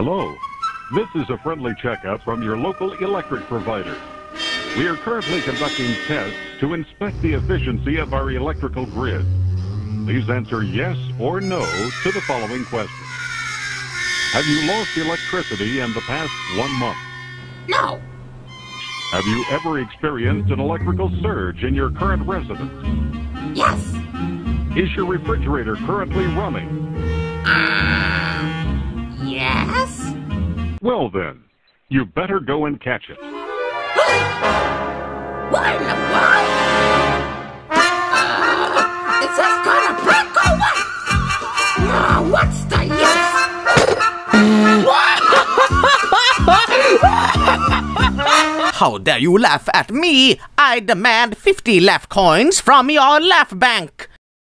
Hello. This is a friendly checkup from your local electric provider. We are currently conducting tests to inspect the efficiency of our electrical grid. Please answer yes or no to the following questions. Have you lost electricity in the past 1 month? No. Have you ever experienced an electrical surge in your current residence? Yes. Is your refrigerator currently running? Yes. Well then, you better go and catch it. What in the world? Is this gonna break or what? What's the use? How dare you laugh at me? I demand 50 laugh coins from your laugh bank.